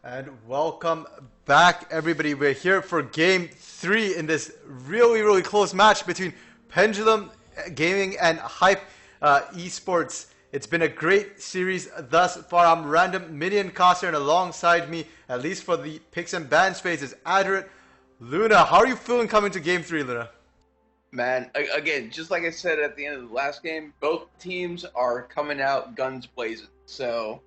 And welcome back, everybody. We're here for game 3 in this really close match between Pendulum Gaming and HypE Esports. It's been a great series thus far. I'm Random Minion Caster, and alongside me, at least for the picks and ban space, is Adrit. Luna, how are you feeling coming to game 3, Luna? Man, again, just like I said at the end of the last game, both teams are coming out guns blazing. So,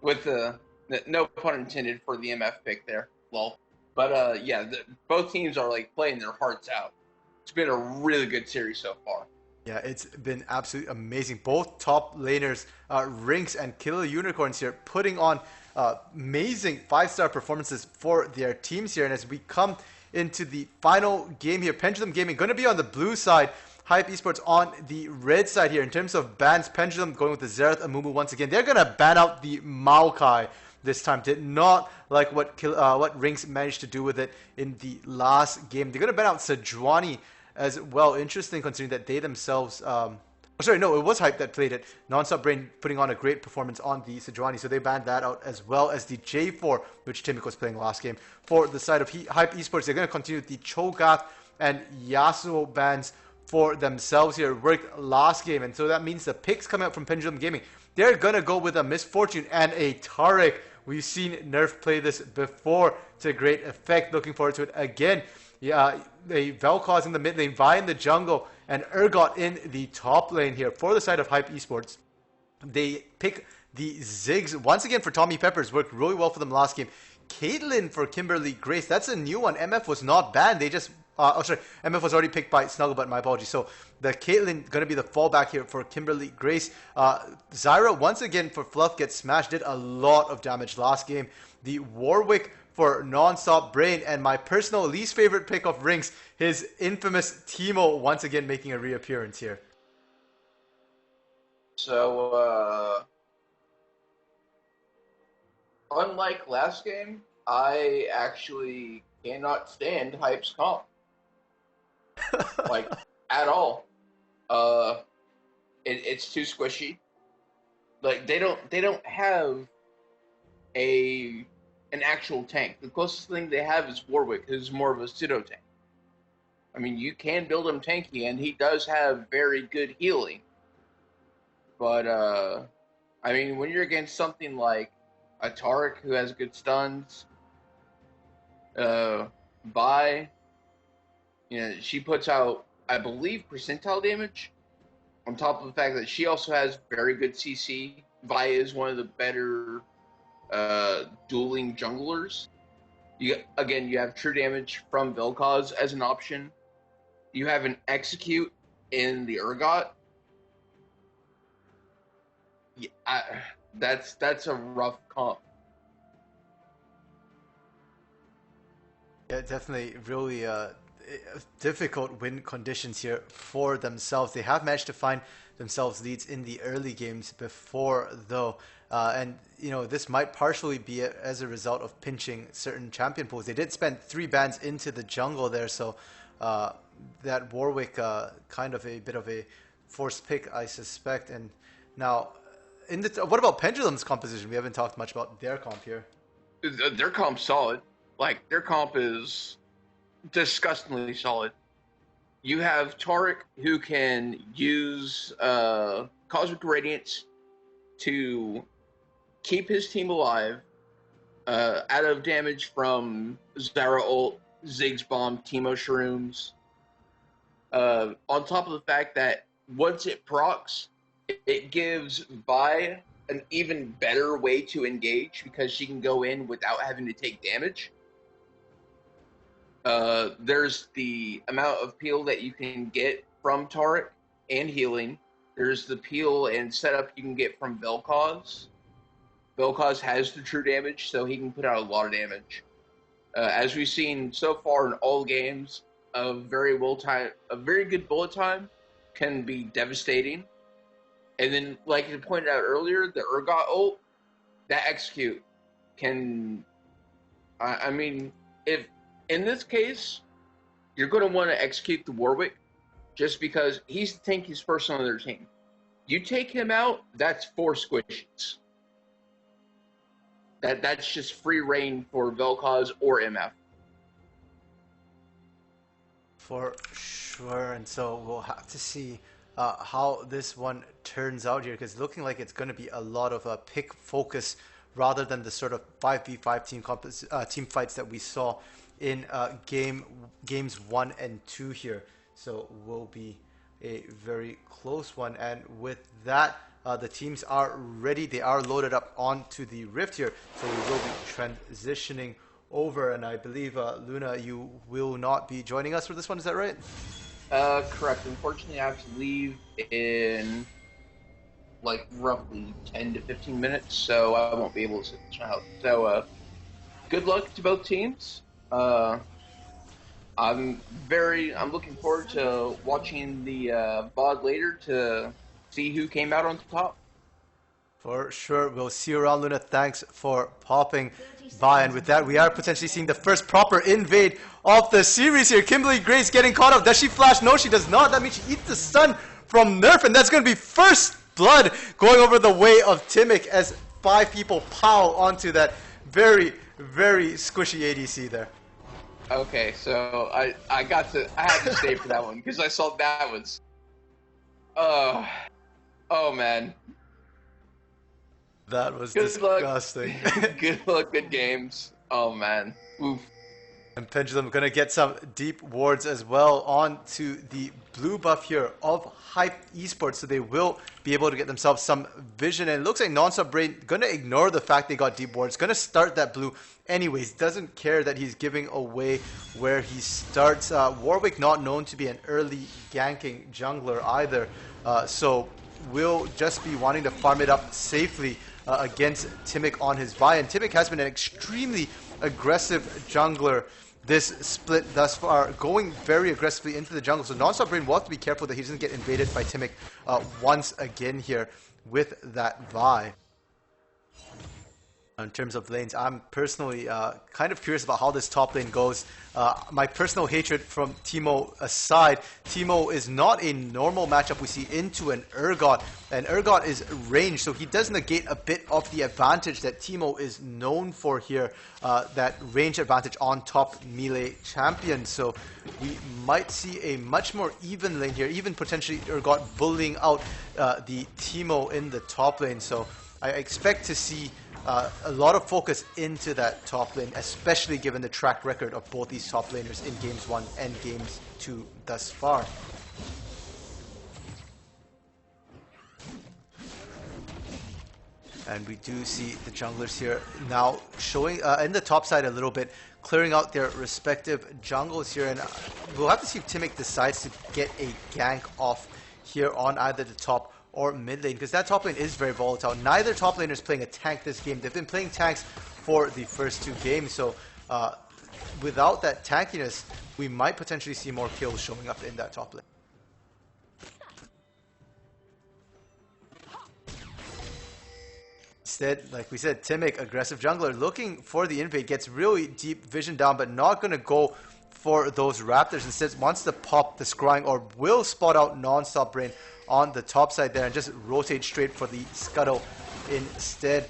with the no pun intended for the MF pick there, lol. But yeah, both teams are like playing their hearts out. It's been a really good series so far. Yeah, it's been absolutely amazing. Both top laners, Rinks and Killer Unicorns here, putting on amazing 5-star performances for their teams here. And as we come into the final game here, Pendulum Gaming going to be on the blue side, HypE Esports on the red side here. In terms of bans, Pendulum going with the Xerath Amumu once again. They're going to ban out the Maokai this time. Did not like what Rinks managed to do with it in the last game. They're going to ban out Sejuani as well. Interesting considering that they themselves it was HypE that played it. Nonstop Brain putting on a great performance on the Sejuani, so they banned that out, as well as the J4, which Timik was playing last game. For the side of HypE Esports, they're going to continue the Cho'Gath and Yasuo bans for themselves here. Worked last game, and so that means the picks coming up from Pendulum Gaming, they're going to go with a Misfortune and a Taric. We've seen Nerf play this before to great effect. Looking forward to it again. Yeah, they Vel'Koz in the mid lane, Vi in the jungle, and Urgot in the top lane here. For the side of HypE Esports, they pick the Ziggs once again for Tommy Peppers. Worked really well for them last game. Caitlyn for Kimberly Grace. That's a new one. MF was not banned. They just MF was already picked by Snugglebutt. My apologies. So the Caitlyn going to be the fallback here for Kimberly Grace. Zyra once again for Fluff gets smashed. Did a lot of damage last game. The Warwick for Nonstop Brain, and my personal least favorite pick of Rinks, his infamous Teemo once again making a reappearance here. So, unlike last game, I actually cannot stand HypE's comp. Like, at all. It's too squishy. Like, they don't have an actual tank. The closest thing they have is Warwick, who's more of a pseudo tank. I mean, you can build him tanky, and he does have very good healing. But I mean, when you're against something like a Taric who has good stuns, Vi, she puts out, I believe, percentile damage. On top of the fact that she also has very good CC. Vi is one of the better dueling junglers. You have true damage from Vel'Koz as an option. You have an execute in the Urgot. Yeah, that's a rough comp. Yeah, definitely really difficult win conditions here for themselves. They have managed to find themselves leads in the early games before, though. And, this might partially be as a result of pinching certain champion pools. They did spend 3 bans into the jungle there, so that Warwick kind of a bit of a forced pick, I suspect. And now, what about Pendulum's composition? We haven't talked much about their comp here. Their comp's solid. Like, their comp is disgustingly solid. You have Taric, who can use Cosmic Radiance to keep his team alive, out of damage from Zyra ult, Ziggs bomb, Teemo shrooms. On top of the fact that once it procs, it gives Vi an even better way to engage because she can go in without having to take damage. There's the amount of peel that you can get from Taric and healing. There's the peel and setup you can get from Vel'Koz. Vel'Koz has the true damage, so he can put out a lot of damage. As we've seen so far in all games, a very good bullet time can be devastating. And then, like you pointed out earlier, the Urgot ult, that execute can... I mean, if in this case, you're going to want to execute the Warwick just because he's the tankiest person on their team. You take him out, that's 4 squishies. That's just free reign for Vel'Koz or MF. For sure, and so we'll have to see how this one turns out here, because looking like it's going to be a lot of pick focus rather than the sort of 5v5 team fights that we saw in games 1 and 2 here. So will be a very close one, and with that, the teams are ready. They are loaded up onto the Rift here, so we will be transitioning over, and I believe Luna, you will not be joining us for this one. Is that right? Correct. Unfortunately, I have to leave in like roughly 10 to 15 minutes, so I won't be able to sit this out. So, good luck to both teams. I'm looking forward to watching the VOD later to see who came out on top. For sure. We'll see you around, Luna. Thanks for popping by. And with that, we are potentially seeing the first proper invade of the series here. Kimberly Grace getting caught up. Does she flash? No, she does not. That means she eats the stun from Nerf, and that's going to be first blood going over the way of Timic as 5 people pow onto that very, very squishy ADC there. Okay, so I had to stay for that one because I saw that was, oh man. That was good disgusting. Luck. Good luck, good games. Oh man. Oof. And Pendulum going to get some deep wards as well onto the blue buff here of HypE Esports, so they will be able to get themselves some vision. And it looks like Nonstop Brain going to ignore the fact they got deep wards, going to start that blue anyways, doesn't care that he's giving away where he starts. Warwick not known to be an early ganking jungler either, so will just be wanting to farm it up safely against Timic on his buy. And Timic has been an extremely aggressive jungler this split thus far, going very aggressively into the jungle. So Nonstop Brain will have to be careful that he doesn't get invaded by Timic once again here with that Vi. In terms of lanes, I'm personally kind of curious about how this top lane goes. My personal hatred from Teemo aside, Teemo is not a normal matchup we see into an Urgot, and Urgot is ranged, so he does negate a bit of the advantage that Teemo is known for here, that range advantage on top melee champion. So we might see a much more even lane here, even potentially Urgot bullying out the Teemo in the top lane. So I expect to see a lot of focus into that top lane, especially given the track record of both these top laners in Games 1 and Games 2 thus far. And we do see the junglers here now showing in the top side a little bit, clearing out their respective jungles here. And we'll have to see if Timic decides to get a gank off here on either the top or mid lane, because that top lane is very volatile. Neither top laner is playing a tank this game. They've been playing tanks for the first 2 games, so without that tankiness, we might potentially see more kills showing up in that top lane. Instead, like we said, Timic, aggressive jungler, looking for the invade, gets really deep vision down, but not going to go for those raptors. Instead, wants to pop the scrying orb, will spot out Nonstop Brain on the top side there and just rotate straight for the scuttle instead.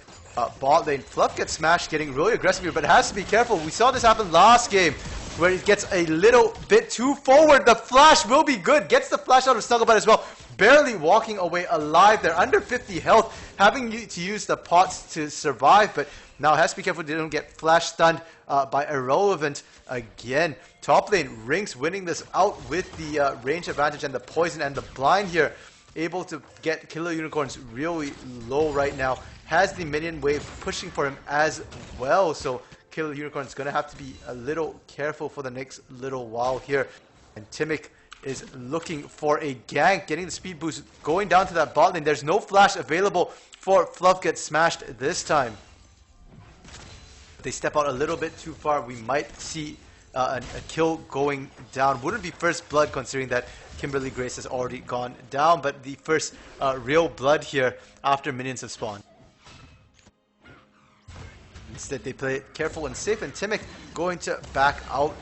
Bot lane, Fluff gets smashed, getting really aggressive here, but has to be careful. We saw this happen last game where it gets a little bit too forward. The flash will be good, gets the flash out of Snugglebutt as well, barely walking away alive there, under 50 health, having to use the pots to survive, but now has to be careful they don't get flash stunned by Irrelevant again. Top lane, Rinks winning this out with the range advantage and the poison and the blind here. Able to get Killer Unicorns really low right now. Has the minion wave pushing for him as well. So Killer Unicorn's going to have to be a little careful for the next little while here. And Timic is looking for a gank, getting the speed boost, going down to that bot lane. There's no flash available for Fluff, gets smashed this time. If they step out a little bit too far, we might see a kill going down. Wouldn't be first blood considering that Kimberly Grace has already gone down, but the first real blood here after minions have spawned. Instead, they play it careful and safe, and Timic going to back out,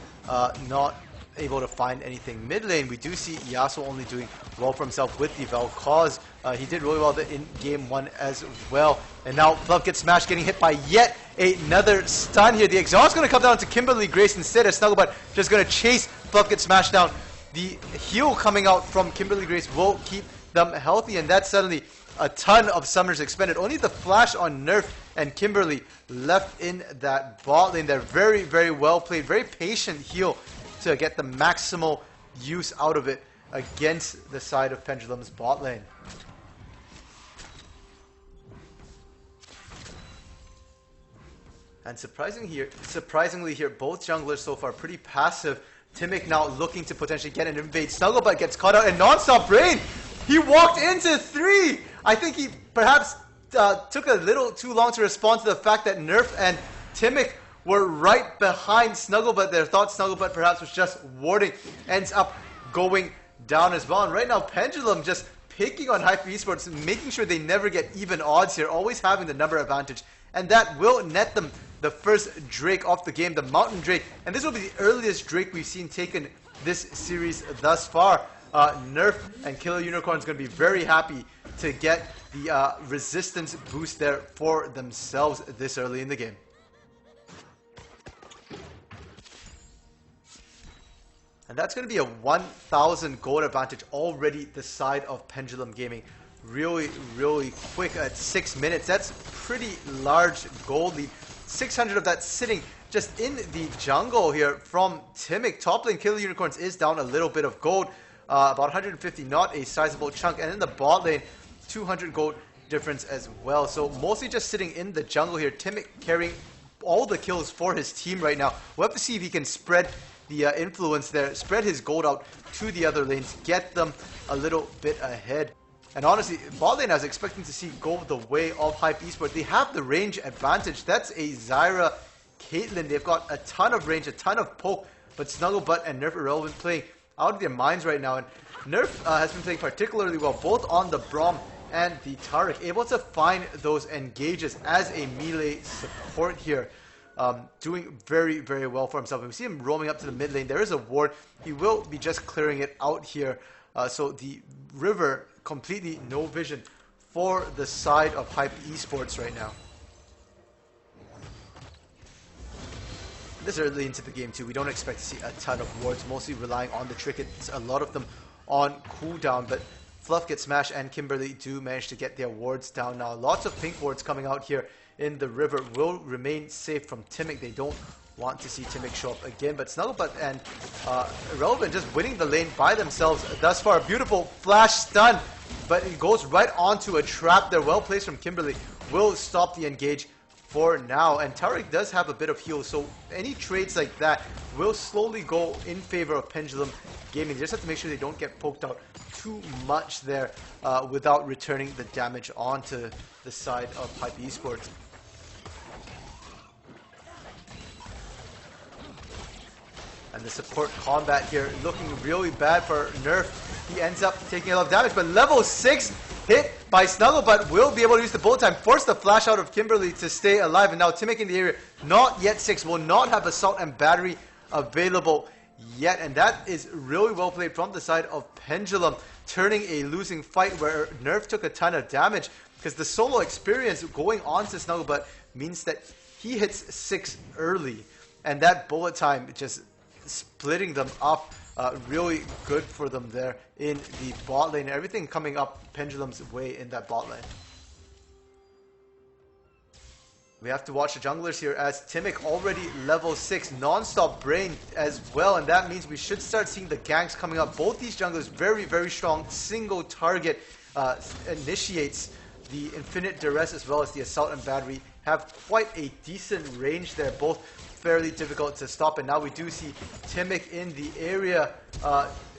not able to find anything mid lane. We do see Yasuo only doing well for himself with the Vel'Koz. He did really well in game 1 as well. And now Fluff gets smashed, getting hit by yet another stun here. The exhaust going to come down to Kimberly Grace instead, as Snugglebutt just going to chase Fluff, get smashed down. The heal coming out from Kimberly Grace will keep them healthy, and that's suddenly a ton of summers expended. Only the flash on Nerf and Kimberly left in that bot lane. They're very, very well played, very patient heal to get the maximal use out of it against the side of Pendulum's bot lane. And surprisingly here, both junglers so far pretty passive. Timic now looking to potentially get an invade. Snugglebutt gets caught out, and non-stop rain. He walked into 3. I think he perhaps took a little too long to respond to the fact that Nerf and Timic were right behind Snugglebutt there. Thought Snugglebutt perhaps was just warding. Ends up going down as well. And right now, Pendulum just picking on HypE Esports, making sure they never get even odds here, always having the number advantage. And that will net them the first Drake of the game, the Mountain Drake. And this will be the earliest Drake we've seen taken this series thus far. Nerf and Killer Unicorn is going to be very happy to get the resistance boost there for themselves this early in the game. And that's going to be a 1,000 gold advantage already the side of Pendulum Gaming. Really, really quick at 6 minutes. That's pretty large gold lead. 600 of that sitting just in the jungle here from Timic. Top lane Killer Unicorns is down a little bit of gold. About 150, not a sizable chunk. And in the bot lane, 200 gold difference as well. So mostly just sitting in the jungle here. Timic carrying all the kills for his team right now. We'll have to see if he can spread the influence there, spread his gold out to the other lanes, get them a little bit ahead. And honestly, bot lane I was expecting to see go the way of HypE Esports. They have the range advantage. That's a Zyra Caitlyn. They've got a ton of range, a ton of poke, but Snugglebutt and Nerf Irrelevant playing out of their minds right now. And Nerf has been playing particularly well, both on the Braum and the Taric, able to find those engages as a melee support here. Doing very, very well for himself. And we see him roaming up to the mid lane. There is a ward. He will be just clearing it out here. So the river, completely no vision for the side of HypE Esports right now. This early into the game too, we don't expect to see a ton of wards, mostly relying on the trinkets, a lot of them on cooldown, but Fluff gets smashed and Kimberly do manage to get their wards down now. Lots of pink wards coming out here in the river will remain safe from Timic. They don't want to see Timic show up again, but Snugglebutt and Irrelevant just winning the lane by themselves thus far. Beautiful flash stun, but it goes right onto a trap there. Well placed from Kimberly. Will stop the engage for now. And Taric does have a bit of heal, so any trades like that will slowly go in favor of Pendulum Gaming. They just have to make sure they don't get poked out too much there without returning the damage onto the side of HypE Esports. And the support combat here looking really bad for Nerf. He ends up taking a lot of damage, but level 6 hit by Snugglebutt will be able to use the bullet time, force the flash out of Kimberly to stay alive. And now Timic in the area, not yet 6, will not have assault and battery available yet. And that is really well played from the side of Pendulum, turning a losing fight where Nerf took a ton of damage, because the solo experience going on to Snugglebutt means that he hits 6 early, and that bullet time just splitting them up, really good for them there in the bot lane. Everything coming up Pendulum's way in that bot lane. We have to watch the junglers here, as Timic already level 6, non-stop brain as well, and that means we should start seeing the ganks coming up. Both these junglers very, very strong. Single target initiates the infinite duress as well as the assault and battery. Have quite a decent range there, both fairly difficult to stop. And now we do see Timic in the area,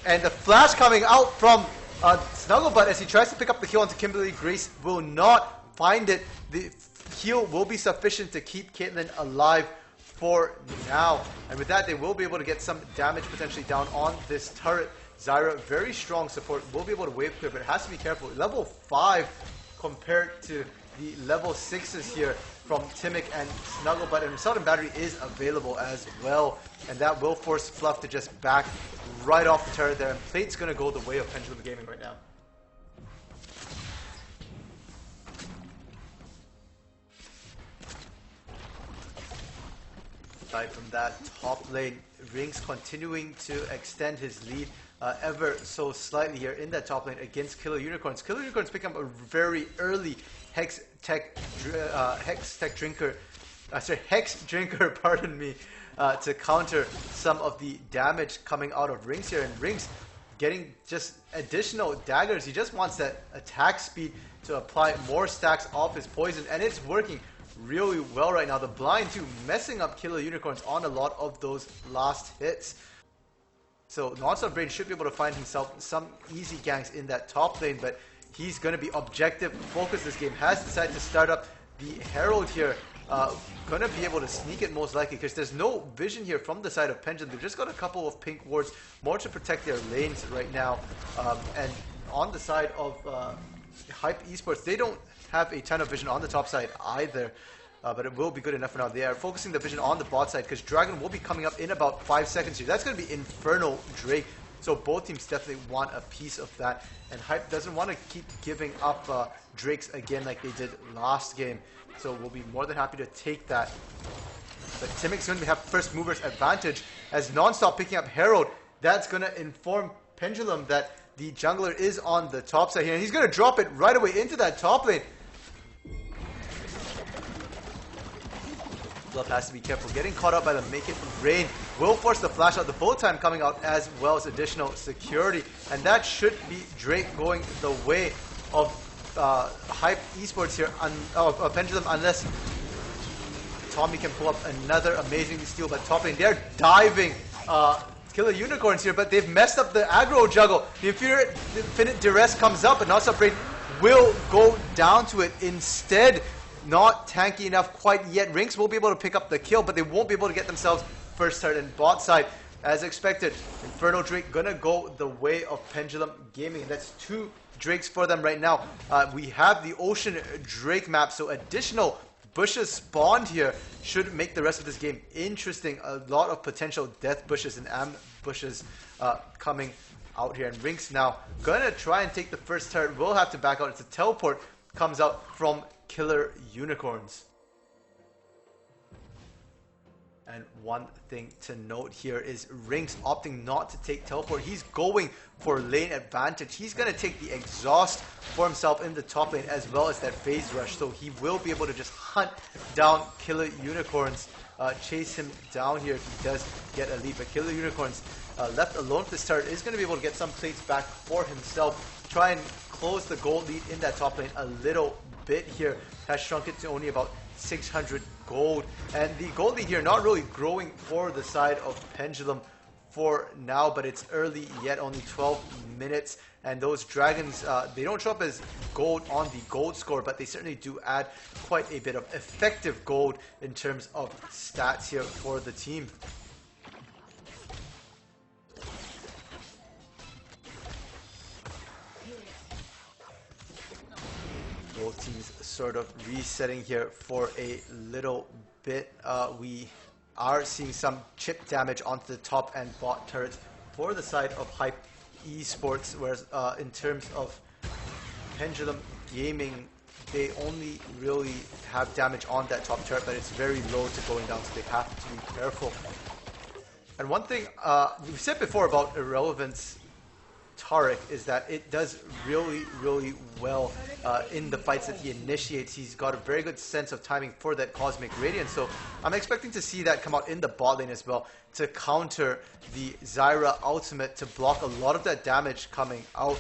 and the flash coming out from Snugglebutt as he tries to pick up the kill onto Kimberly Grace. Will not find it. The heal will be sufficient to keep Caitlyn alive for now. And with that, they will be able to get some damage potentially down on this turret. Zyra, very strong support, will be able to wave clear, but it has to be careful. Level 5 compared to the level 6s here from Timic and Snugglebutt, and Southern Battery is available as well, and that will force Fluff to just back right off the turret there, and Plate's going to go the way of Pendulum Gaming right now. Aside from that top lane, Rings continuing to extend his lead ever so slightly here in that top lane against Killer Unicorns. Killer Unicorns pick up a very early Hex Drinker, pardon me, to counter some of the damage coming out of Rings here, and Rings getting just additional daggers. He just wants that attack speed to apply more stacks off his poison, and it's working really well right now. The blind too messing up Killer Unicorns on a lot of those last hits. So Nonstop Brain should be able to find himself some easy ganks in that top lane, but he's going to be objective focused this game. Has decided to start up the Herald here. Going to be able to sneak it most likely because there's no vision here from the side of Pendulum. They've just got a couple of pink wards, more to protect their lanes right now. And on the side of HypE Esports, they don't have a ton of vision on the top side either. But it will be good enough for now. They are focusing the vision on the bot side because Dragon will be coming up in about 5 seconds here. That's going to be Infernal Drake. So both teams definitely want a piece of that. And HypE doesn't want to keep giving up Drakes again like they did last game. So we'll be more than happy to take that. But Timic's going to have first movers advantage as Nonstop picking up Herald. That's going to inform Pendulum that the jungler is on the top side here. And he's going to drop it right away into that top lane. Fluff has to be careful. Getting caught up by the Make It Rain will force the flash out. The bow time coming out as well as additional security. And that should be Drake going the way of HypE Esports here, Pendulum, unless Tommy can pull up another amazing steal by top lane. They're diving Killer Unicorns here, but they've messed up the aggro juggle. The Infinite Duress comes up, but Nonstop Brain will go down to it instead. Not tanky enough quite yet. Rings will be able to pick up the kill, but they won't be able to get themselves first start in bot side. As expected, Inferno Drake gonna go the way of Pendulum Gaming. That's 2 Drakes for them right now. We have the Ocean Drake map, so additional bushes spawned here should make the rest of this game interesting. A lot of potential death bushes and ambushes coming out here. And Rings now gonna try and take the first turret. Will have to back out. It's a teleport comes out from Killer Unicorns. And one thing to note here is Rings opting not to take teleport. He's going for lane advantage. He's going to take the exhaust for himself in the top lane as well as that phase rush. So he will be able to just hunt down Killer Unicorns, chase him down here if he does get a lead. But Killer Unicorns left alone at the start is going to be able to get some plates back for himself. Try and close the gold lead in that top lane a little bit here. Has shrunk it to only about 600 gold, and the gold lead here not really growing for the side of Pendulum for now, but it's early yet, only 12 minutes, and those dragons, they don't show up as gold on the gold score, but they certainly do add quite a bit of effective gold in terms of stats here for the team. Both teams sort of resetting here for a little bit. We are seeing some chip damage onto the top and bot turrets for the side of HypE Esports, whereas in terms of Pendulum Gaming, they only really have damage on that top turret, but it's very low to going down, so they have to be careful. And one thing we said before about Irrelevance Taric is that it does really, really well in the fights that he initiates. He's got a very good sense of timing for that Cosmic Radiance, so I'm expecting to see that come out in the bot lane as well to counter the Zyra ultimate to block a lot of that damage coming out.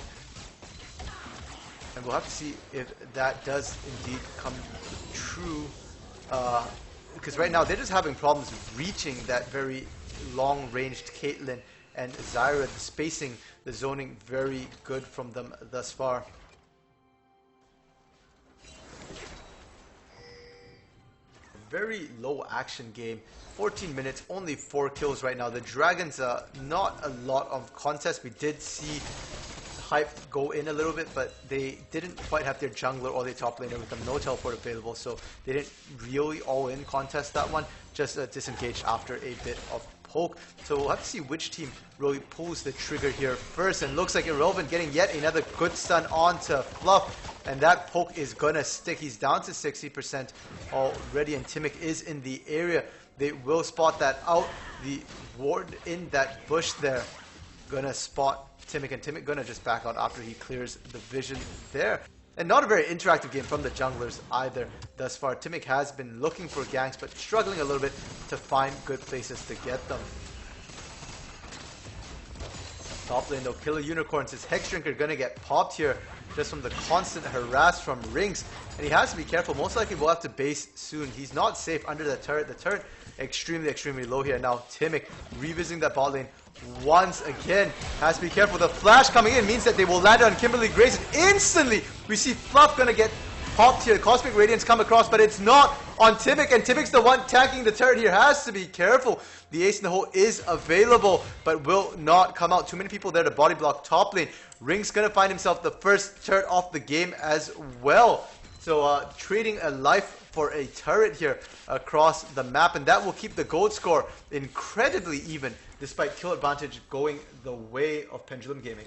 And we'll have to see if that does indeed come true, because right now they're just having problems reaching that very long-ranged Caitlyn and Zyra. The spacing, the zoning, very good from them thus far. Very low action game. 14 minutes, only 4 kills right now. The Dragons, not a lot of contest. We did see HypE go in a little bit, but they didn't quite have their jungler or their top laner with them, no teleport available, so they didn't really all-in contest that one, just disengaged after a bit of poke. So we'll have to see which team really pulls the trigger here first, and looks like Irrelevant getting yet another good stun onto Fluff, and that poke is gonna stick. He's down to 60% already, and Timic is in the area. They will spot that out. The ward in that bush there gonna spot Timic, and Timic gonna just back out after he clears the vision there. And not a very interactive game from the junglers either thus far. Timic has been looking for ganks, but struggling a little bit to find good places to get them. Top lane though, Killer Unicorns, his Hex Drinker gonna get popped here just from the constant harass from Rings. And he has to be careful. Most likely we'll have to base soon. He's not safe under the turret. The turret extremely low here. Now Timic revisiting that bot lane once again. Has to be careful. The flash coming in means that they will land on Kimberly Grace. And instantly we see Fluff gonna get popped here. Cosmic Radiance come across, but it's not on Timic, and Timic's the one tanking the turret here. Has to be careful. The ace in the hole is available, but will not come out. Too many people there to body block top lane. Ring's gonna find himself the first turret off the game as well. So trading a life for a turret here across the map, and that will keep the gold score incredibly even, despite kill advantage going the way of Pendulum Gaming.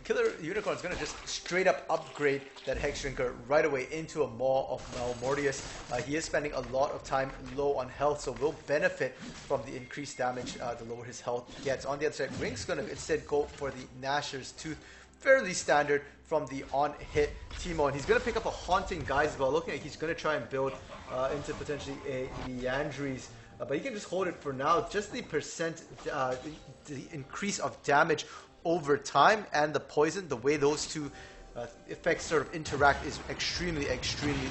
Killer Unicorn is going to just straight up upgrade that Hex Drinker right away into a Maw of Malmortius. He is spending a lot of time low on health, so will benefit from the increased damage the lower his health gets. On the other side, Ring's going to instead go for the Gnasher's Tooth. Fairly standard from the on-hit Teemo, and he's going to pick up a Haunting Guise as well. Looking like he's going to try and build into potentially a Leandries, but he can just hold it for now. Just the the increase of damage over time and the poison, the way those two effects sort of interact is extremely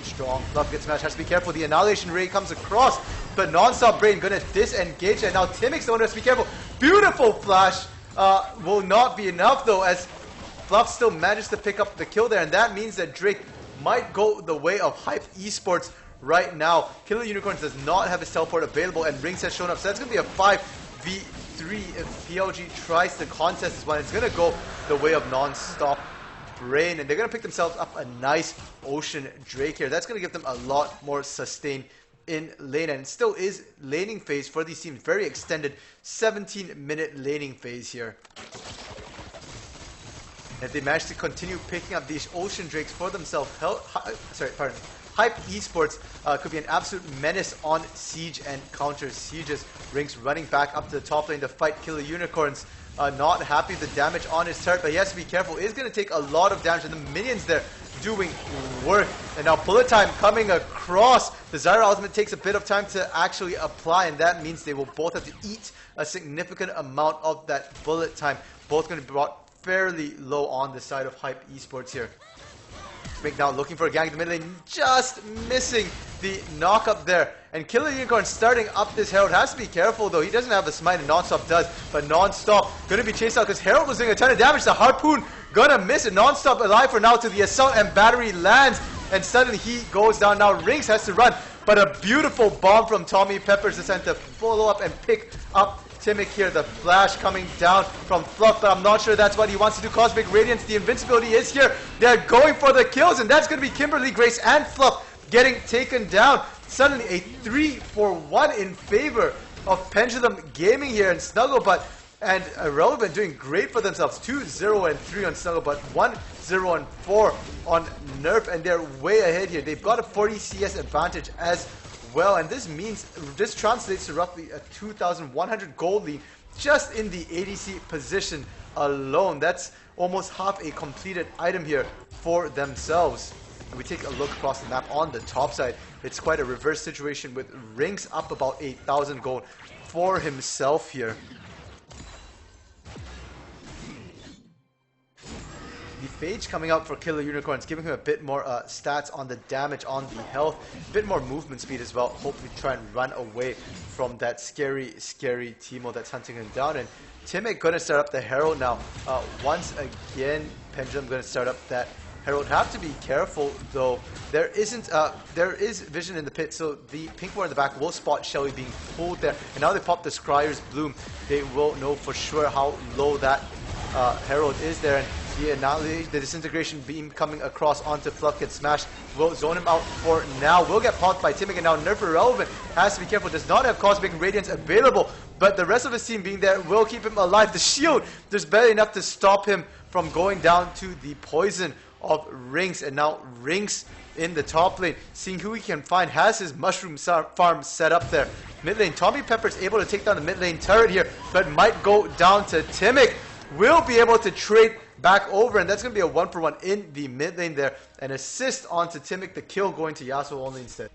strong. Fluff gets smashed, has to be careful. The Annihilation Ray comes across, but Non-Stop Brain gonna disengage, and now Timic's the one who has to be careful. Beautiful flash will not be enough though, as Fluff still manages to pick up the kill there, and that means that Drake might go the way of HypE Esports right now. Killer Unicorns does not have his teleport available, and Rings has shown up, so that's gonna be a 5v3 if PLG tries to contest this one. It's gonna go the way of Non-Stop Brain, and they're gonna pick themselves up a nice Ocean Drake here. That's gonna give them a lot more sustain in lane, and it still is laning phase for these teams. Very extended 17-minute laning phase here. If they manage to continue picking up these Ocean Drakes for themselves, HypE Esports could be an absolute menace on siege and counter sieges. Rings running back up to the top lane to fight Killer Unicorns. Not happy with the damage on his turret, but he has to be careful. It's going to take a lot of damage, and the minions there doing work. And now Bullet Time coming across. The Zyra ultimate takes a bit of time to actually apply, and that means they will both have to eat a significant amount of that Bullet Time. Both going to be brought fairly low on the side of HypE Esports here. Drake now looking for a gank in the mid lane, just missing the knock up there. And Killer Unicorn starting up this Herald. Has to be careful though, he doesn't have the smite and Non-Stop does, but Non-Stop gonna be chased out because Herald was doing a ton of damage. The Harpoon gonna miss it. Non-Stop alive for now to the Assault and Battery lands, and suddenly he goes down. Now Rings has to run, but a beautiful bomb from Tommy Peppers is sent to follow up and pick up Timic here. The flash coming down from Fluff, but I'm not sure that's what he wants to do. Cosmic Radiance, the invincibility is here. They're going for the kills, and that's going to be Kimberly Grace and Fluff getting taken down. Suddenly a 3-for-1 in favor of Pendulum Gaming here, and Snugglebutt and Irrelevant doing great for themselves. 2-0 and 3 on Snugglebutt, 1-0 and 4 on Nerf, and they're way ahead here. They've got a 40 CS advantage as well, and this translates to roughly a 2,100 gold lead just in the ADC position alone. That's almost half a completed item here for themselves. And we take a look across the map on the top side. It's quite a reverse situation with Rings up about 8,000 gold for himself here. The Phage coming out for Killer Unicorns, giving him a bit more stats on the damage, on the health, a bit more movement speed as well. Hopefully try and run away from that scary Teemo that's hunting him down. And Timic going to start up the Herald now. Once again, Pendulum going to start up that Herald have to be careful though. There is vision in the pit, so the pink ward in the back will spot Shelly being pulled there. And now they pop the Scryer's Bloom. They will know for sure how low that Herald is there. And the disintegration beam coming across onto Fluff gets smashed. Will zone him out for now. Will get popped by Timic, and now Nerf Irrelevant has to be careful. Does not have Cosmic Radiance available, but the rest of his team being there will keep him alive. The shield, there's barely enough to stop him from going down to the poison of Rinks. And now Rinks in the top lane, seeing who he can find, has his mushroom farm set up there. Mid lane, Tommy Pepper's able to take down the mid lane turret here, but might go down to Timic. Will be able to trade back over, and that's going to be a 1-for-1 in the mid lane there. An assist onto Timic, the kill going to Yasuo only instead.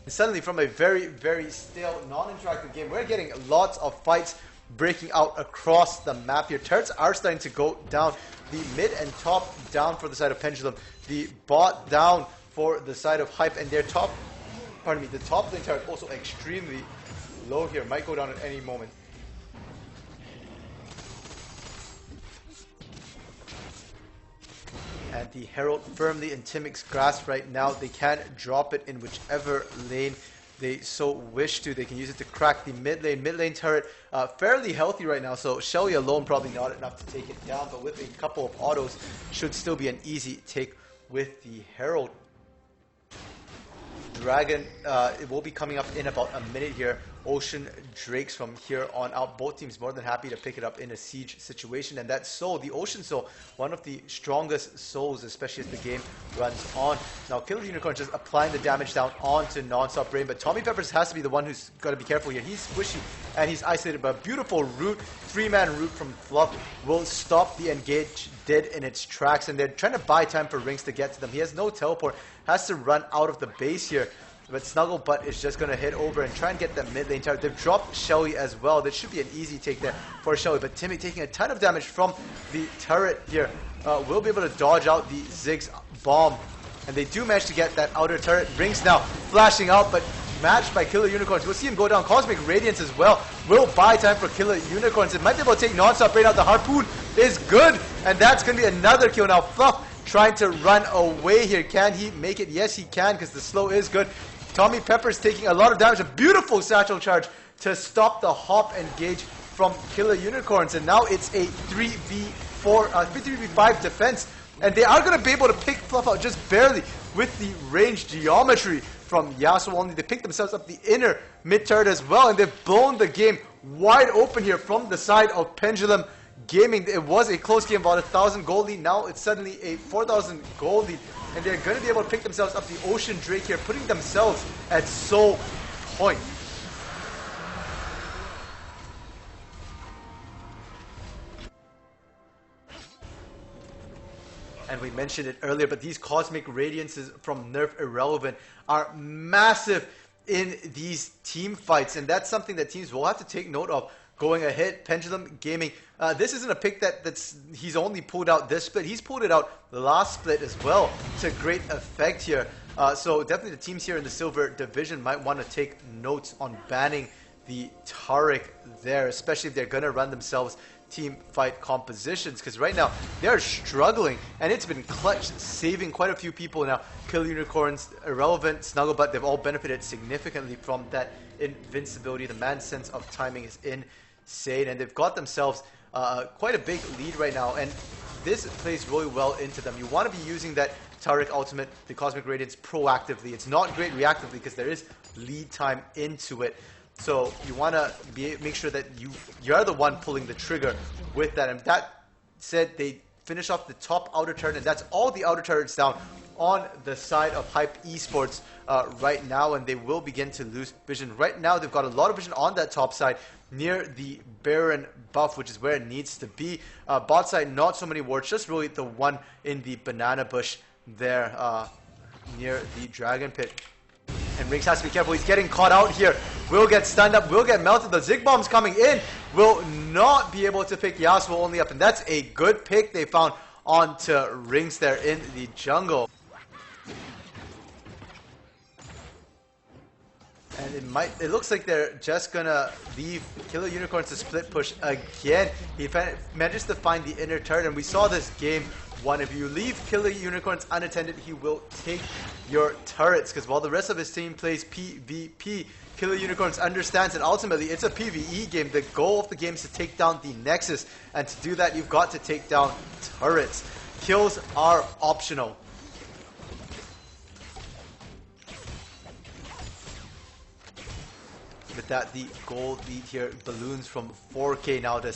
And suddenly, from a very, very stale, non-interactive game, we're getting lots of fights breaking out across the map here. Turrets are starting to go down. The mid and top down for the side of Pendulum. The bot down for the side of HypE, and their top, the top lane turret also extremely low here. Might go down at any moment. And the Herald firmly in Timic's grasp right now. They can drop it in whichever lane they so wish to. They can use it to crack the mid lane. Mid lane turret fairly healthy right now, so Shelly alone probably not enough to take it down, but with a couple of autos should still be an easy take with the Herald. Dragon, it will be coming up in about a minute here. Ocean Drakes from here on out. Both teams more than happy to pick it up in a siege situation. And that soul, the Ocean Soul, one of the strongest souls, especially as the game runs on. Now, Killer Unicorn just applying the damage down onto Non-Stop Brain. But Tommy Peppers has to be the one who's got to be careful here. He's squishy and he's isolated. But a beautiful root, 3-man root from Fluff will stop the engage dead in its tracks. And they're trying to buy time for Rinks to get to them. He has no teleport, has to run out of the base here. But Snugglebutt is just going to hit over and try and get that mid lane turret. They've dropped Shelly as well. That should be an easy take there for Shelly. But Timmy taking a ton of damage from the turret here. Will be able to dodge out the Ziggs bomb. And they do manage to get that outer turret. Rinks now flashing out, but matched by Killer Unicorns. We'll see him go down. Cosmic Radiance as well. Will buy time for Killer Unicorns. It might be able to take Non-Stop Brain out. The Harpoon is good. And that's going to be another kill now. Fluff trying to run away here. Can he make it? Yes, he can, because the slow is good. Tommy Pepper's taking a lot of damage. A beautiful satchel charge to stop the hop engage from Killer Unicorns. And now it's a 3v4, 3v5 defense. And they are going to be able to pick Fluff out just barely with the range geometry from Yasuo only. They pick themselves up the inner mid turret as well. And they've blown the game wide open here from the side of Pendulum Gaming. It was a close game, about 1,000 gold lead. Now it's suddenly a 4,000 gold lead. And they're going to be able to pick themselves up the Ocean Drake here, putting themselves at soul point. And we mentioned it earlier, but these Cosmic Radiances from Nerf Irrelevant are massive in these team fights. And that's something that teams will have to take note of going ahead. Pendulum Gaming, this isn't a pick he's only pulled out this split. He's pulled it out the last split as well to great effect here. So definitely the teams here in the Silver Division might want to take notes on banning the Taric there, especially if they're going to run themselves team fight compositions, because right now they're struggling, and it's been clutch, saving quite a few people now. Kill Unicorns, Irrelevant, Snugglebutt, they've all benefited significantly from that invincibility. The man's sense of timing is insane, and they've got themselves quite a big lead right now, and this plays really well into them. You want to be using that Taric ultimate, the Cosmic Radiance, proactively. It's not great reactively because there is lead time into it. So you want to make sure that you're the one pulling the trigger with that. And that said, they finish off the top outer turret, and that's all the outer turrets down on the side of HypE Esports right now, and they will begin to lose vision. Right now, they've got a lot of vision on that top side near the Baron buff, which is where it needs to be. Bot side, not so many wards, just really the one in the banana bush there near the Dragon Pit. And Rinks has to be careful. He's getting caught out here. Will get stunned up. Will get melted. The Zig Bomb's coming in. Will not be able to pick Yasuo only up. And that's a good pick they found onto Rinks there in the jungle. And it looks like they're just gonna leave Killer Unicorns to split push again. He manages to find the inner turret, and we saw this game one. If you leave Killer Unicorns unattended, he will take your turrets, because while the rest of his team plays PvP, Killer Unicorns understands that ultimately it's a PvE game. The goal of the game is to take down the Nexus, and to do that you've got to take down turrets. Kills are optional. With that, the gold lead here balloons from 4K now to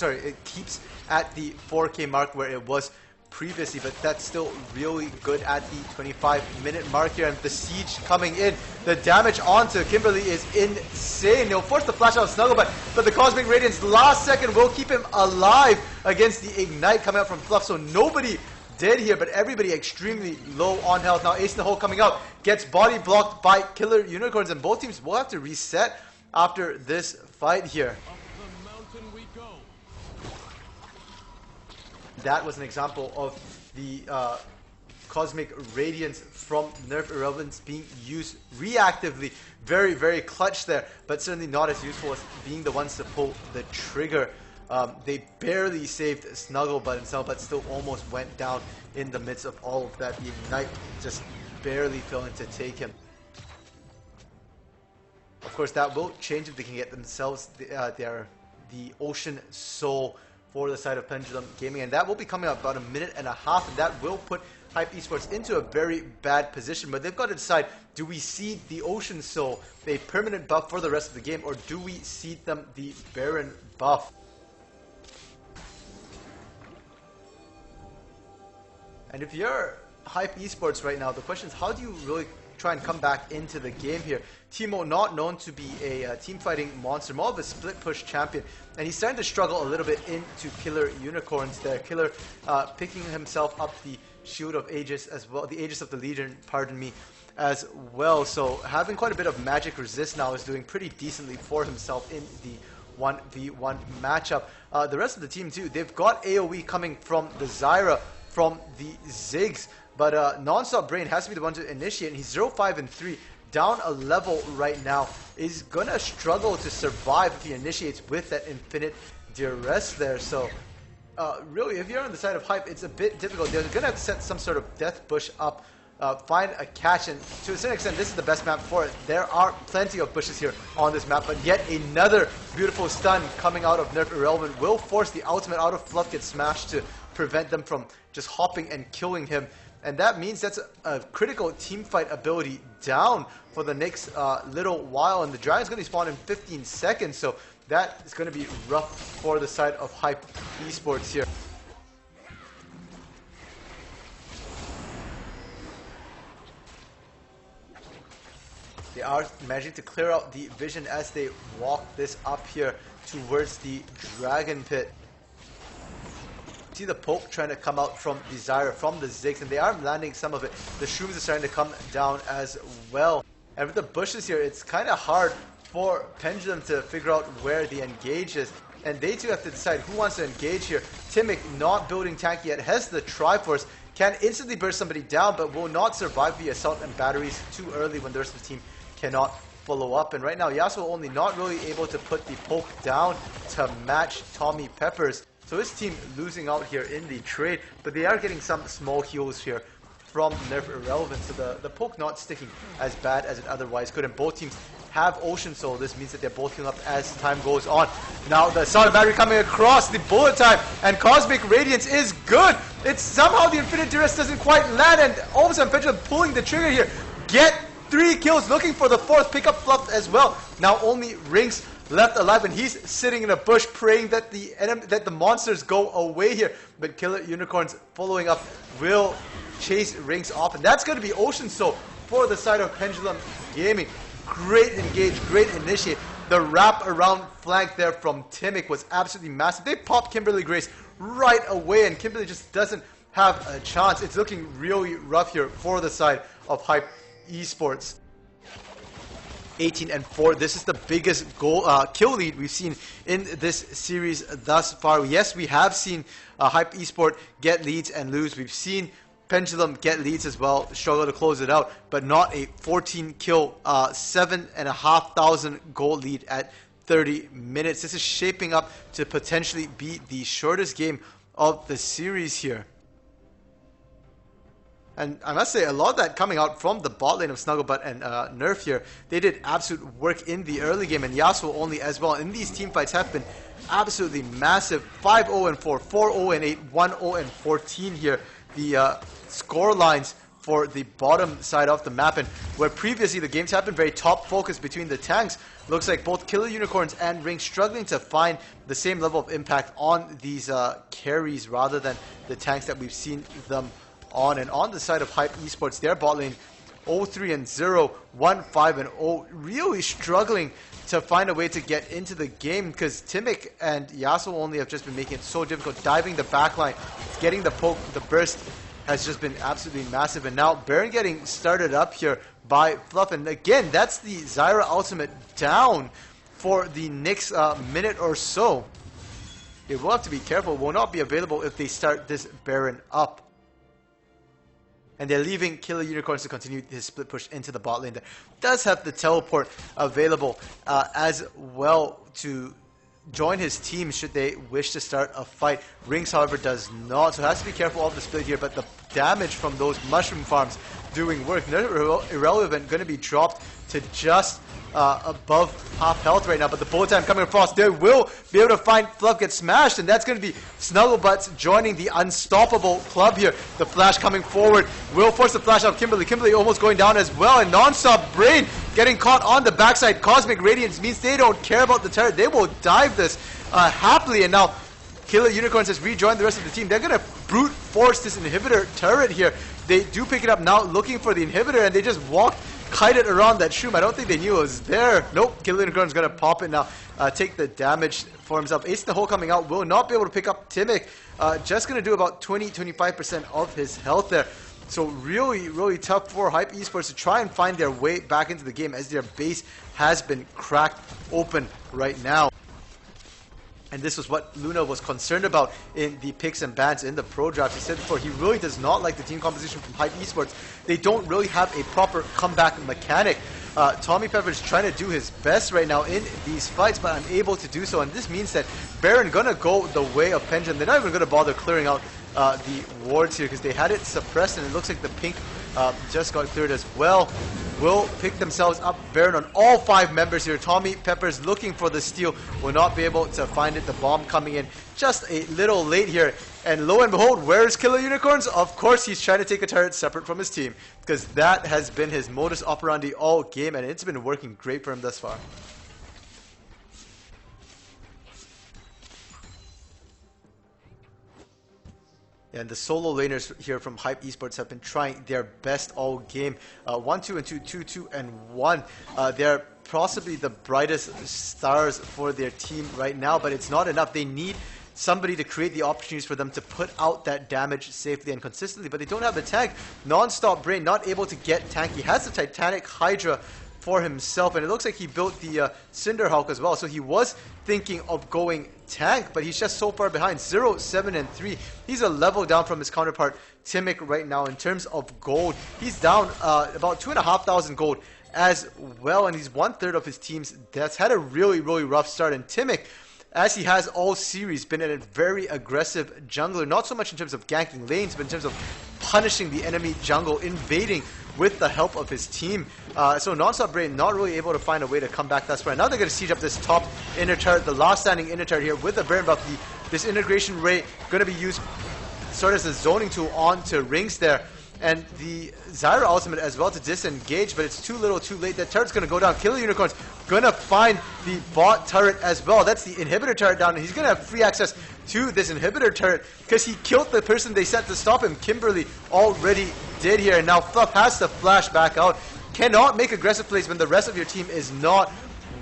it keeps at the 4K mark where it was previously, but that's still really good at the 25-minute mark here. And the siege coming in, the damage onto Kimberly is insane. He'll force the flash out of Snuggle, but the Cosmic Radiance last second will keep him alive against the Ignite coming out from Fluff. So nobody dead here, but everybody extremely low on health. Now Ace in the Hole coming out, gets body blocked by Killer Unicorns, and both teams will have to reset after this fight here. That was an example of the Cosmic Radiance from Nerf Irrelevance being used reactively. Very, very clutch there, but certainly not as useful as being the ones to pull the trigger. They barely saved Snuggle but still almost went down in the midst of all of that. The Ignite just barely failing to take him. Of course, that will change if they can get themselves the Ocean Soul for the side of Pendulum Gaming, and that will be coming up about a minute and a half, and that will put HypE Esports into a very bad position. But they've got to decide, do we seed the Ocean Soul a permanent buff for the rest of the game, or do we seed them the Baron buff? And if you're HypE Esports right now, the question is, how do you really try and come back into the game here? Timo, not known to be a team fighting monster, more of a split push champion, and he's starting to struggle a little bit into Killer Unicorns there. Killer picking himself up the Shield of Aegis as well, the Aegis of the Legion, pardon me, as well. So having quite a bit of magic resist now is doing pretty decently for himself in the 1v1 matchup. The rest of the team too, they've got AoE coming from the Zyra, from the Ziggs, but Nonstop Brain has to be the one to initiate, and he's 0-5 and 3, down a level right now. Is gonna struggle to survive if he initiates with that infinite duress there. So really, if you're on the side of HypE, it's a bit difficult. They're gonna have to set some sort of death bush up, find a catch, and to a certain extent this is the best map for it. There are plenty of bushes here on this map, but yet another beautiful stun coming out of Nerf Irrelevant will force the ultimate out of Fluff get smashed to prevent them from just hopping and killing him. And that means that's a critical team fight ability down for the next little while. And the Dragon's going to spawn in 15 seconds. So that is going to be rough for the side of HypE Esports here. They are managing to clear out the vision as they walk this up here towards the Dragon Pit. See the poke trying to come out from the Zyra, from the Ziggs, and they are landing some of it. The shrooms are starting to come down as well. And with the bushes here, it's kind of hard for Pendulum to figure out where the engage is. And they too have to decide who wants to engage here. Timic, not building tank yet, has the Triforce, can instantly burst somebody down, but will not survive the assault and batteries too early when the rest of the team cannot follow up. And right now, Yasuo only not really able to put the poke down to match Tommy Peppers. So his team losing out here in the trade, but they are getting some small heals here from Nerf Irrelevant. So the poke not sticking as bad as it otherwise could. And both teams have Ocean Soul. This means that they're both healing up as time goes on. Now the Assault and Battery coming across, the bullet time, and Cosmic Radiance is good. It's somehow the Infinite Duress doesn't quite land, and all of a sudden Pendulum pulling the trigger here. Get 3 kills, looking for the 4th, pick up Fluff as well. Now only Rings left alive, and he's sitting in a bush praying that the monsters go away here. But Killer Unicorns following up will chase Rings off, and that's going to be Ocean Soul for the side of Pendulum Gaming. Great engage, great initiate. The wrap around flank there from Timic was absolutely massive. They popped Kimberly Grace right away, and Kimberly just doesn't have a chance. It's looking really rough here for the side of HypE Esports. 18-4. This is the biggest kill lead we've seen in this series thus far. Yes, we have seen HypE Esport get leads and lose. We've seen Pendulum get leads as well, struggle to close it out, but not a 14 kill, 7,500 gold lead at 30 minutes. This is shaping up to potentially be the shortest game of the series here. And I must say, a lot of that coming out from the bot lane of Snugglebutt and Nerf here. They did absolute work in the early game, and Yasuo only as well. And these team fights have been absolutely massive. 5-0-4, 4-0-8, 1-0-14 here. The score lines for the bottom side of the map, and where previously the games have been very top focused between the tanks, looks like both Killer Unicorns and Ring struggling to find the same level of impact on these carries rather than the tanks that we've seen them on. And on the side of HypE Esports, their bot lane 0-3-0, 1-5-0, really struggling to find a way to get into the game because Timic and Yasuo only have just been making it so difficult. Diving the backline, getting the poke, the burst has just been absolutely massive. And now Baron getting started up here by Fluff. And again, that's the Zyra ultimate down for the next minute or so. They will have to be careful. Will not be available if they start this Baron up. And they're leaving Killer Unicorns to continue his split push into the bot lane. There does have the teleport available as well to join his team should they wish to start a fight. Rings, however, does not, so has to be careful of the split here. But the damage from those mushroom farms doing work. Irrelevant, going to be dropped to just above half health right now, but the bullet time coming across, they will be able to find Fluff get smashed, and that's going to be Snugglebutts joining the unstoppable club here. The flash coming forward will force the flash out of Kimberly. Kimberly almost going down as well, and non-stop Brain getting caught on the backside. Cosmic Radiance means they don't care about the turret. They will dive this happily, and now Killer Unicorns has rejoined the rest of the team. They're going to brute force this inhibitor turret here. They do pick it up now, looking for the inhibitor, and they just kite it around that shroom. I don't think they knew it was there. Nope, Killer Unicorn's going to pop it now, take the damage for himself. Ace in the hole coming out, will not be able to pick up Timic. Just going to do about 20-25% of his health there. So really, really tough for HypE Esports to try and find their way back into the game as their base has been cracked open right now. And this was what Luna was concerned about in the picks and bans in the pro draft. He said before, he really does not like the team composition from HypE Esports. They don't really have a proper comeback mechanic. Tommy Pepper's trying to do his best right now in these fights, but unable to do so. And this means that Baron gonna go the way of Pendulum. They're not even gonna bother clearing out the wards here because they had it suppressed, and it looks like the pink just got cleared as well. Will pick themselves up Baron on all 5 members here. Tommy Pepper's looking for the steal, will not be able to find it. The bomb coming in just a little late here, and lo and behold, where's Killer Unicorns? Of course he's trying to take a turret separate from his team, because that has been his modus operandi all game, and it's been working great for him thus far. And the solo laners here from HypE Esports have been trying their best all game. 1-2 and 2, 2-2 and 1. They're possibly the brightest stars for their team right now, but it's not enough. They need somebody to create the opportunities for them to put out that damage safely and consistently, but they don't have the tank. Non-stop Brain not able to get tank. He has the Titanic Hydra for himself, and it looks like he built the Cinderhawk as well, so he was thinking of going tank, but he's just so far behind. 0, 7, and 3. He's a level down from his counterpart Timic right now in terms of gold. He's down about 2,500 gold as well, and he's 1/3 of his team's deaths. Had a really, really rough start, and Timic, as he has all series, been a very aggressive jungler, not so much in terms of ganking lanes, but in terms of punishing the enemy jungle, invading with the help of his team. So Non-Stop Brain not really able to find a way to come back thus far. Now they're going to siege up this top inner turret, the last standing inner turret here with the Baron buff. This integration ray going to be used sort of as a zoning tool onto Rings there. And the Zyra ultimate as well to disengage, but it's too little too late. That turret's going to go down. Killer Unicorn's going to find the bot turret as well. That's the inhibitor turret down, and he's going to have free access to this inhibitor turret because he killed the person they sent to stop him. Kimberly already did here, and now Fluff has to flash back out. Cannot make aggressive plays when the rest of your team is not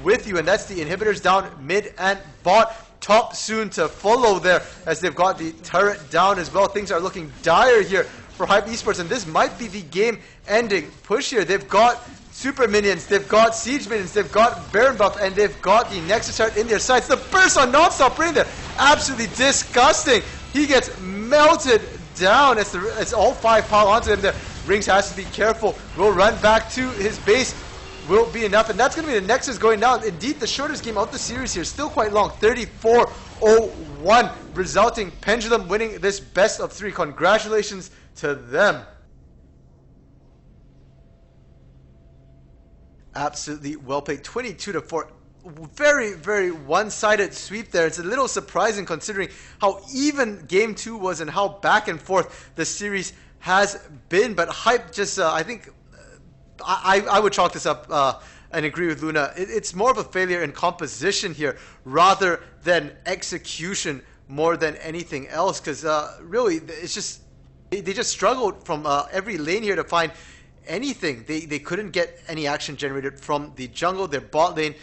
with you, and that's the inhibitors down mid and bot. Top soon to follow there as they've got the turret down as well. Things are looking dire here for HypE Esports, and this might be the game-ending push here. They've got super minions, they've got siege minions, they've got Baron buff, and they've got the Nexus turret in their sights. The burst on Non-Stop Brain there, absolutely disgusting. He gets melted down as all 5 pile onto him there. Rings has to be careful. Will run back to his base. Will be enough, and that's going to be the Nexus going down. Indeed, the shortest game of the series here. Still quite long. 34-01, resulting Pendulum winning this best of 3. Congratulations to them. Absolutely well played. 22-4. Very, very one-sided sweep there. It's a little surprising considering how even Game 2 was and how back and forth the series has been. But HypE just, I think, I would chalk this up and agree with Luna. It's more of a failure in composition here rather than execution more than anything else. Because really, it's just they just struggled from every lane here to find anything. They couldn't get any action generated from the jungle. Their bot lane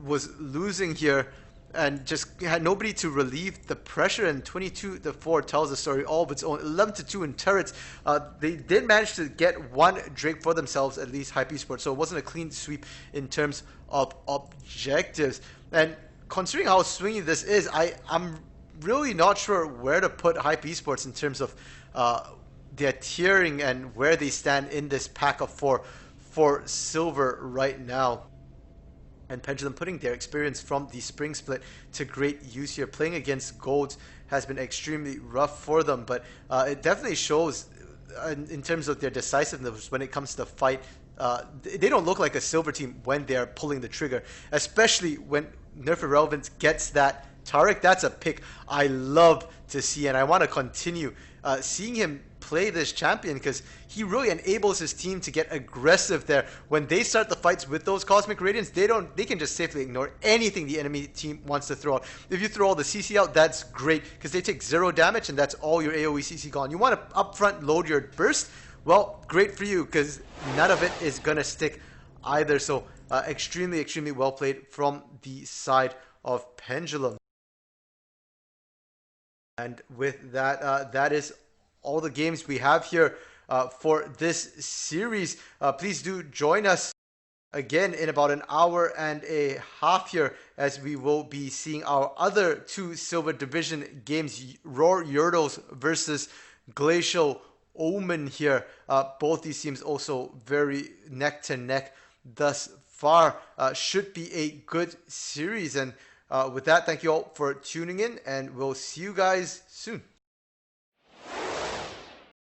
was losing here and just had nobody to relieve the pressure, and 22-4 tells the story all of its own. 11-2 in turrets. They did manage to get one Drake for themselves, at least HypE Esports, so it wasn't a clean sweep in terms of objectives. And considering how swingy this is, I'm really not sure where to put HypE Esports in terms of their tiering and where they stand in this pack of 4 for silver right now. And Pendulum putting their experience from the spring split to great use here. Playing against golds has been extremely rough for them, but it definitely shows in terms of their decisiveness when it comes to the fight. They don't look like a silver team when they're pulling the trigger, especially when Nerf Irrelevance gets that Taric. That's a pick I love to see, and I want to continue seeing him play this champion because he really enables his team to get aggressive there. When they start the fights with those Cosmic Radiants, they can just safely ignore anything the enemy team wants to throw out. If you throw all the CC out, that's great because they take 0 damage and that's all your AoE CC gone. You want to upfront load your burst? Well, great for you because none of it is going to stick either. So extremely, extremely well played from the side of Pendulum. And with that, that is all the games we have here for this series. Please do join us again in about an hour and a half here as we will be seeing our other 2 Silver Division games, Roar Yurtles versus Glacial Omen here. Both these teams also very neck to neck thus far. Should be a good series. And with that, thank you all for tuning in, and we'll see you guys soon.